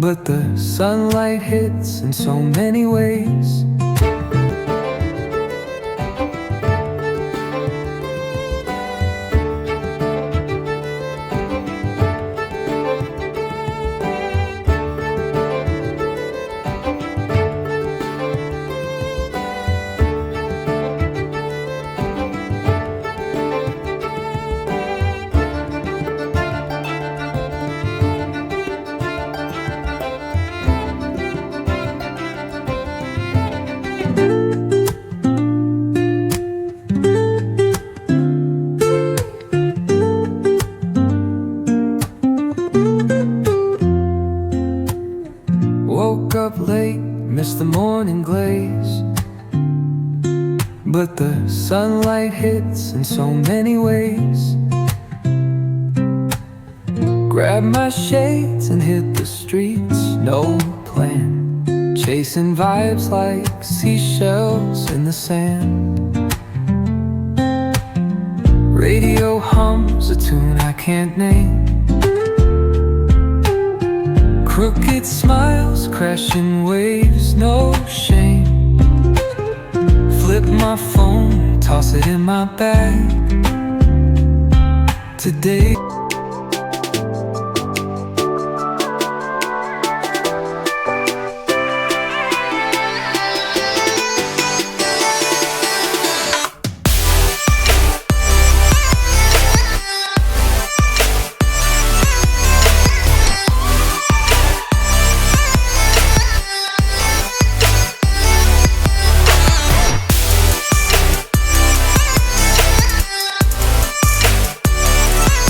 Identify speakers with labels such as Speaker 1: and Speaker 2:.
Speaker 1: but the sunlight hits in so many ways. Woke up late, missed the morning glaze, but the sunlight hits in so many ways. Grabbed my shades and hit the streets, no plan, chasing vibes like seashells in the sand. Radio hums a tune I can't name, crooked smiles, crashing waves, no shame. Flip my phone, toss it in my bag. Today